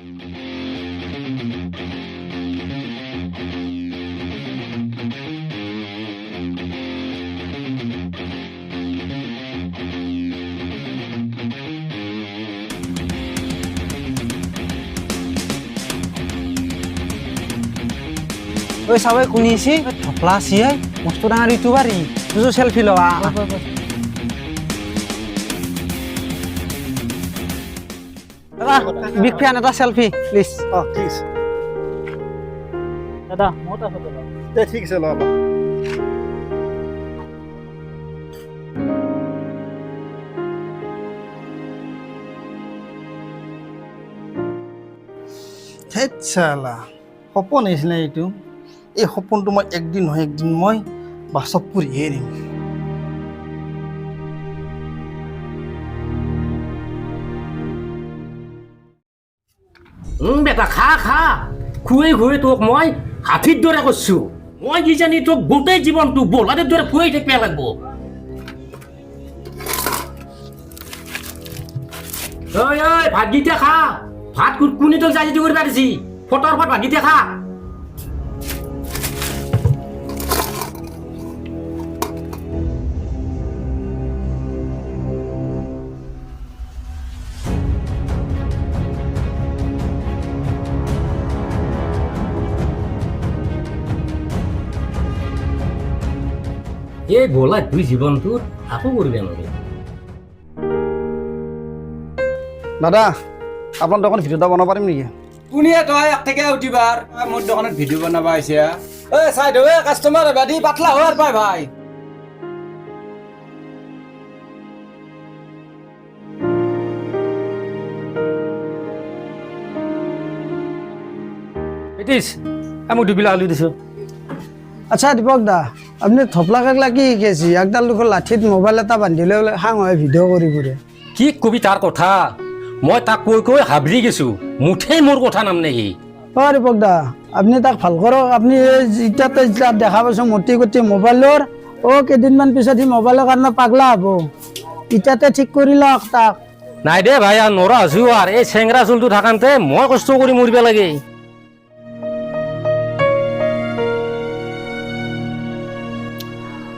Oi sampai kuni sih, toplas ya, mesti dengan itu bari, terus selfie loh. Big fan এটা selfie, please. ঠিক আছে দাদা মোটা photo দাও ঠিক আছে ল চালা সপোন আহিছিলে এইটো এই সপোনটো মই একদিন নহয় একদিন মই বাস্তৱ কৰিয়ে এৰিম বেটা খা খা খুৱাই খুৱাই তোক মই হাতীৰ দৰে কৰিছোঁ মই কিজানি তোক গোটেই জীৱনটো বলাৰৰ দৰে খুৱাই থাকিব লাগিব ঐ ঐ ভাতকেইটা খা ভাত কোনে তোক যাই কৰিব পাৰিছি ফটোৰ ওপৰত ভাতকেইটা খা এই বলা তুই জীৱনটোত আকৌ কৰিবি নোৱাৰি দাদা আপোনাৰ দোকানত ভিডিঅ' এটা বনাব পাৰিম নেকি কোনে তই এক থেকে উঠিবাৰ মোৰ দোকানত ভিডিঅ' বনাবা আহিছে ঐ চাই দে কাষ্টমাৰ বাদি পাতলা হোৱাৰ পাই ভাই এটিস আমি দুবিলা আলু দিছো আচ্ছা দীপক দা আপনি থপলা কাকলা কি শিকাইছি একডাল দুখন লাঠিত মোবাইল এটা বান্ধি লৈ হাং হয় ভিডিঅ' কৰি কৰি কি কবি তাৰ কথা মই তাক কৈ কৈ হাবৰি গেছো মুঠেই মোৰ কথা নাম নেকি অ দীপক দা আপনি তাক ভাল কৰক আপনি ইটাতে দেখা পাইছো মতি গতি মোবাইলৰ কেইদিনমান পিছত সি মোবাইলৰ কাৰণে পাগলা হ'ব ইটাতে ঠিক কৰি লওক তাক নাই দে ভাই আৰু নৰা আছো আৰু এই চেংৰা চুলটো থাকান্তে মই কষ্ট কৰি মৰিব লাগে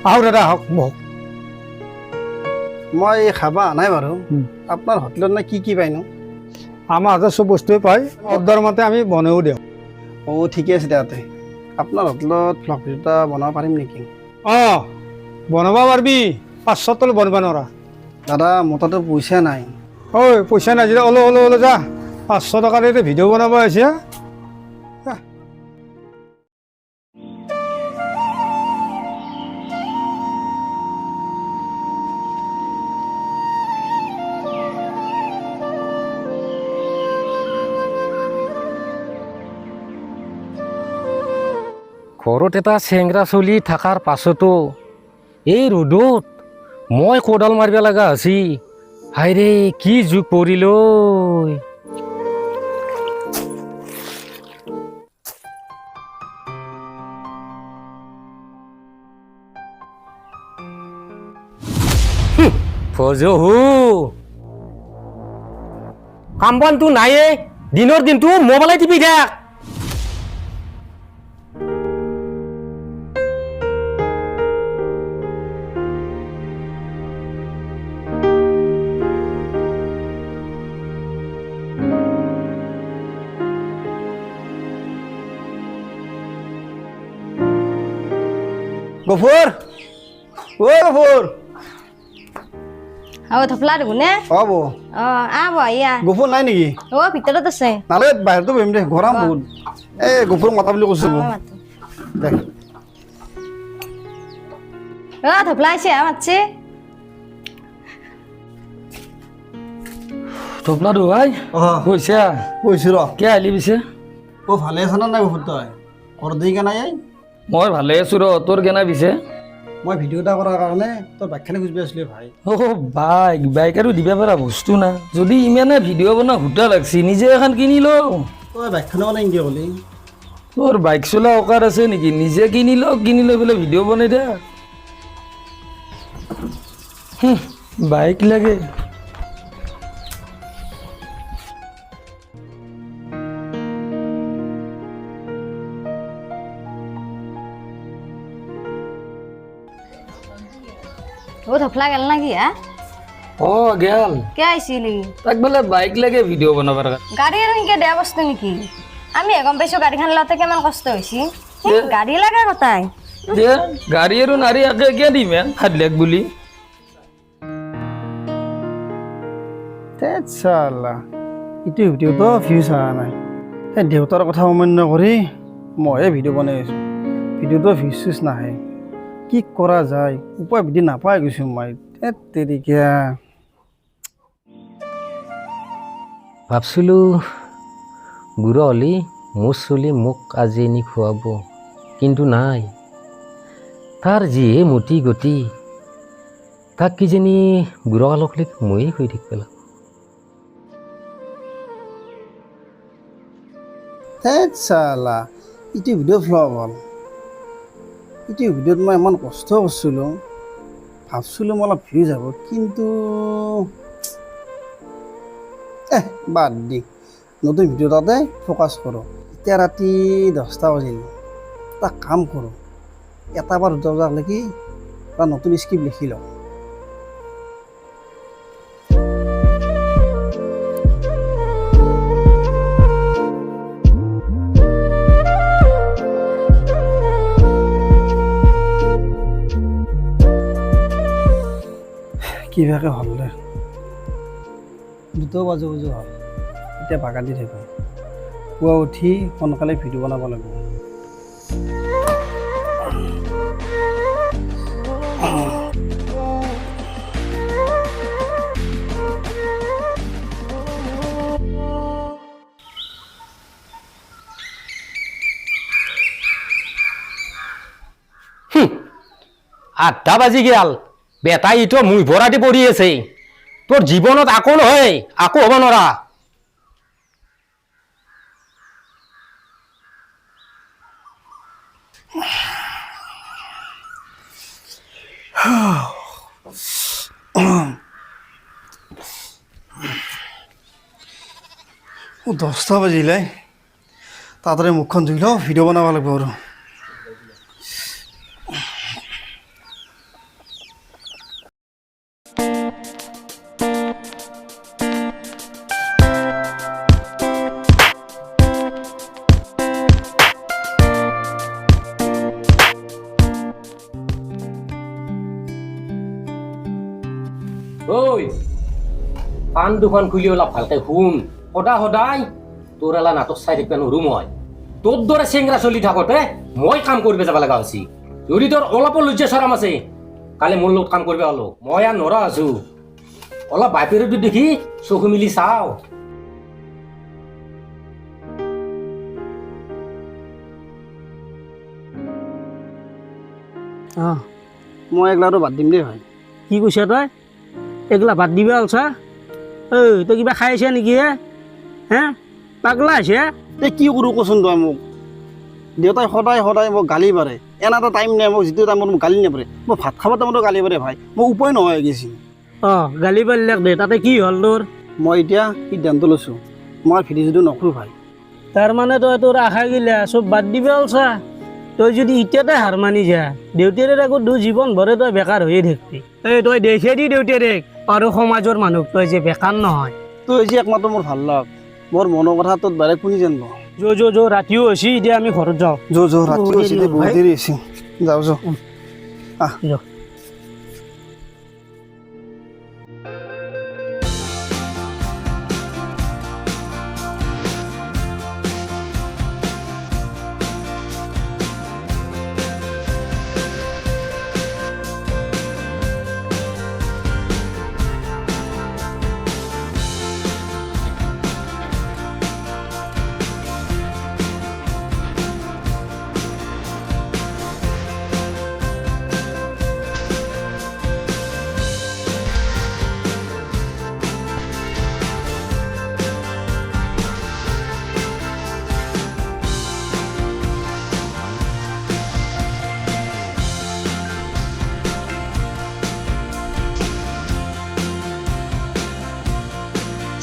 আহক দাদা আহক বহক মই খাবা নাই বাৰু আপোনাৰ হোটেলত নে কি পাইনো আমাৰ হাতত চব বস্তুৱে পায় অৰ্ডাৰ মতে আমি বনাইও দিওঁ ঠিকে আছে তেতিয়াতে আপোনাৰ হোটেলত ভ্লগ ভিডিঅ' এটা বনাব পাৰিম নেকি বনাব পাৰিবি 500 তল বনাব নোৱাৰা দাদা মোৰ তাতো পইচা নাই ঐ পইচা নাই যেতিয়া ওলো যা 500 টকাৰে ভিডিঅ' বনাব আহিছে ঘৰত এটা চেংৰা চলি থকাৰ পাছতো এই ৰ'দত মই কোদাল মাৰিব লগা হৈছি হাইৰে কি যুগ পৰিল ফজহু কাম বনটো নাইয়ে দিনৰ দিনটো মোবাইলে টিপি থাক গফুৰ গফুৰ থপলা দেখোনে হ'ব ইয়া গফুৰ নাই নেকি ভিতৰত আছে নালে বাহিৰতো বহিম দে গৰম বহুত এই গফুৰ মতা বুলি কৈছো দে থপলা আছে মাতছে থপলা ভাই কৈছা কৈছো ৰ কে আহিলি পিছে ভালে আছে না নাই গফুৰ তই ঘৰত দেৰি কেনে আই মই ভালে আছো ৰ তোৰ কেনা পিছে মই ভিডিঅ' এটা কৰাৰ কাৰণে তোৰ বাইকখানে খুজিব আছিলো ভাই বাইক আৰু দিব পৰা বস্তু না যদি ইমানে ভিডিঅ' বনা সুতা লাগছি নিজে এখন কিনি ল তই বাইকখনে মানে এনেকৈ ক'লি তোৰ বাইক চলা অকাৰ আছে নেকি নিজে কিনি লৈ পেলাই ভিডিঅ' বনাই দে বাইক লাগে ও ধফলা গেল নাকি হ্যাঁ ও গেল কে আইছিলি তাক বোলে বাইক লাগে ভিডিঅ' বনাবার গাড়ী আৰু এনেকে দেয়া বস্তু নেকি আমি গম পাইছো গাড়ীখন লওঁতে কিমান কষ্ট হৈছে গাড়ী লাগা কথাই যে গাড়ী আৰু নাৰী একে একে দিম হাত লেগ বুলি চালা ইটো ভিডিঅ'টো ভিউজ অহা নাই সেই দেউতাৰ কথা অমান্য কৰি মইহে ভিডিঅ' বনাই আছোঁ ভিডিঅ'টো ভিউজ চিউজ নাহে কি কৰা যায় উপায় বিধি নাপাই গৈছোঁ মই তেৰিকা ভাবছিলোঁ বুঢ়া হ'লি মোৰ চলি মোক আজি নি খুৱাব কিন্তু নাই তাৰ যিহে মতি গতি তাক কিজানি বুঢ়া কালক ময়ে হৈ থাকিব লাগিব চালা ইটো ভিডিঅ' ফ্লপ হ'ল ইটো ভিডিঅ'ত মই ইমান কষ্ট কৰিছিলোঁ ভাবছিলোঁ মই অলপ ভিউজ যাব কিন্তু বাদ দি নতুন ভিডিঅ' তাতে ফ'কাছ কৰোঁ এতিয়া ৰাতি 10টা বাজিল এটা কাম কৰোঁ এটা বা দুটা বজালৈকে এটা নতুন স্ক্ৰিপ্ট লিখি লওঁ কিবাকে হ'ল দে 2 বাজু হ'ল এতিয়া বাগা দি থাকিব পুৱা উঠি সোনকালে ভিডিঅ' বনাব লাগিব আঠটা বাজি গেল বেটা ইটো মুই ভৰাটি পৰি আছে তোৰ জীৱনত আকৌ নহয় আকৌ হ'ব নৰা ও 10টা বাজিলে তাড়াতাড়ি মুখখন ধুই লওঁ ভিডিঅ' বনাব লাগিব আৰু ঐ পাণ দুখন খুলি অলপ ভালকে শুন সদায় তোৰ এলা নাটক চাই থাকিব নোৱাৰো মই তোৰ দৰে চেংৰা চলি থাকোঁতে মই কাম কৰিব যাব লগা হৈছে যদি তোৰ অলপো লজ্জা চৰম আছে কালি মোৰ লগত কাম কৰিব হ'লো মই আৰু নৰা আছো অলপ বাহিৰতো দেখি চকু মিলি চাওঁ মই এগলাটো বাদ দিম দেই ভাই কি কৈছ তই এগলা বাদ দিবা আলছা ঐ তই কিবা খাই আছা নেকি হে পাগলা আছে এই কি কৰোঁ কচোন তই মোক দেউতাই সদায় মোক গালি পাৰে এনে এটা টাইম নাই মোক যিটো টাইমত মোক গালি নাপাৰে মই ভাত খাব টাইমতো গালি পাৰে ভাই মই উপায় নোহোৱা হৈ গৈছে গালি পাৰিলাক দে তাতে কি হ'ল তোৰ মই এতিয়া সিদ্ধান্ত লৈছোঁ মই ভিডিঅ'টো নকৰোঁ ভাই তাৰমানে তই তোৰ আশা গিলা চব বাদ দিবা আলছা তই যদি এতিয়াতে হাৰ মানি যা দেউতাৰে আকৌ জীৱন ভৰে তই বেকাৰ হৈয়ে থাকিবি এই তই দেখে দি দেউতাৰেক আৰু সমাজৰ মানুহ তই যে বেকাৰ নহয় তই যে একমাত্ৰ মোৰ ভাল লাগ মোৰ মনৰ কথা তোত বেলেগ শুনি জানিব যো ৰাতিও হৈছে এতিয়া আমি ঘৰত যাওঁ যো ৰাতি হৈছে বহুত দেৰি হৈছে যাওঁ যা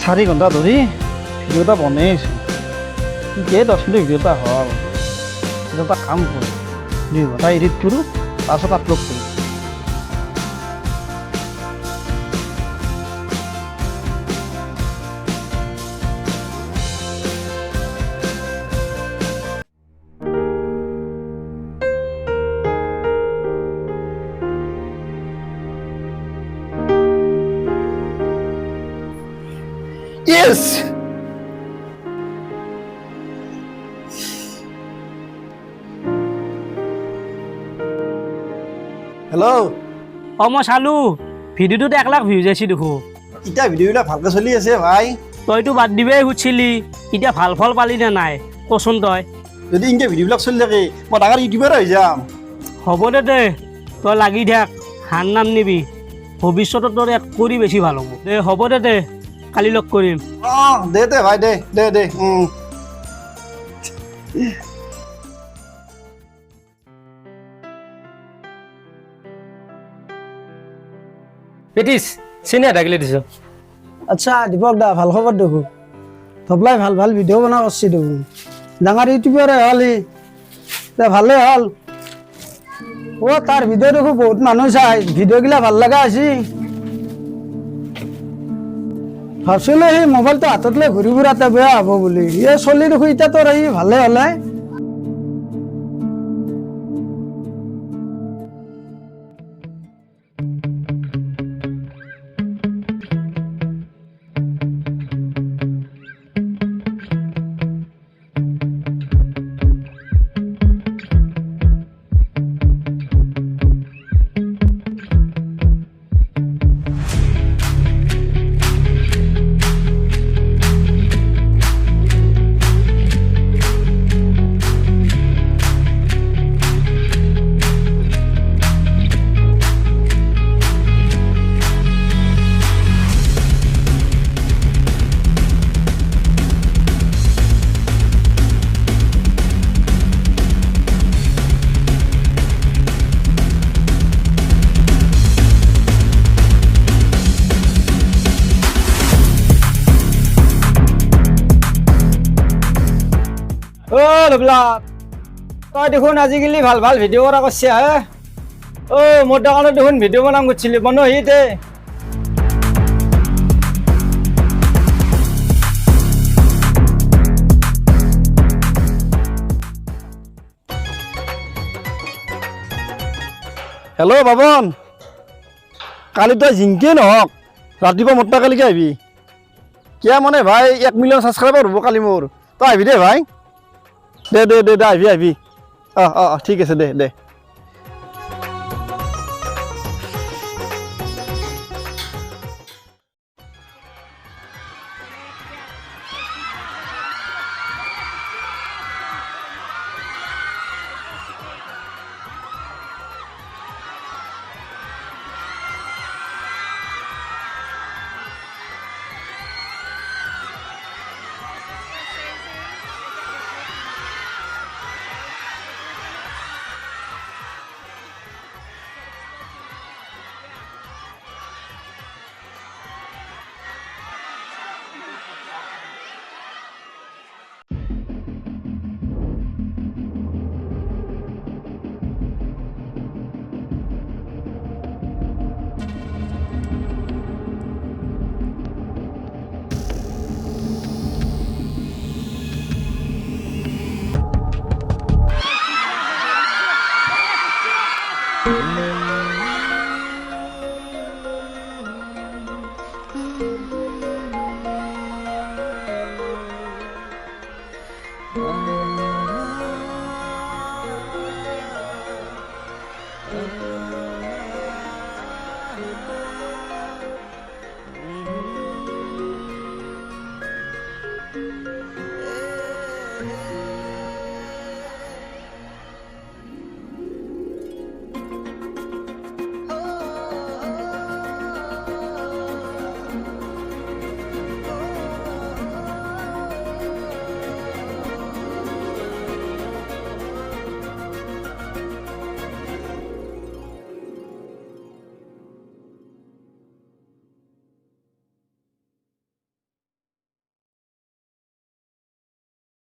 চাৰি ঘণ্টা ধৰি ভিডিঅ' এটা বনাই আছোঁ ঠিকেই 10 মিনিট ভিডিঅ' এটা হ'ল এটা কাম কৰোঁ 2 ঘণ্টা এডিট কৰোঁ তাৰপিছত আপলোড কৰোঁ ইয়েস হেল্ল' মই চালো ভিডিঅ'টোত 1 লাখ ভিউজ আহিছে দেখো এতিয়া ভিডিঅ'বিলাক ভালকৈ চলি আছে ভাই তইতো বাদ দিবই খুজিছিলি এতিয়া ভাল ফল পালি নে নাই কচোন তই যদি ইনকে ভিডিঅ'বিলাক চলি থাকে মই ডাঙৰ ইউটিউবাৰ হৈ যাম হ'ব দে তই লাগি থাক হান নাম নিবি ভৱিষ্যতত তোৰ ইয়াত কৰি বেছি ভাল হ'ব হ'ব দে কালি লগ কৰিম অঁ দে ভাই দে পেটিছ চিনি থাকিলে দিছ আচ্ছা দীপক দা ভাল খবৰ দেখো ধবলাই ভাল ভাল ভিডিঅ' বনাই কৰিছে দেখোন ডাঙৰ ইউটিউবাৰে হ'ল সি ভালেই হ'ল তাৰ ভিডিঅ' দেখো বহুত মানুহ চাই ভিডিঅ'গিলা ভাল লগা হৈছে ভাবছিলো সেই মোবাইলটো হাতত লৈ ঘূৰি ফুৰাতে বেয়া হ'ব বুলি চলি দেখো এতিয়া তোৰ আহি ভালে হ'লে লুবলাক তই দেখোন আজিকালি ভাল ভাল ভিডিঅ' কৰা কৰিছে হে মোৰ দোকানত দেখোন ভিডিঅ' বনাম কৰিছিলি বনহি দে হেল্ল' বাবন কালি তই জিংকেই নহওক ৰাতিপুৱা মোটা কালিকে আহিবি কিয় মানে ভাই 1 মিলিয়ন ছাবস্ক্ৰাইবাৰ হ'ব কালি মোৰ তই আহিবি দে ভাই দে আহিবি অঁ ঠিক আছে দে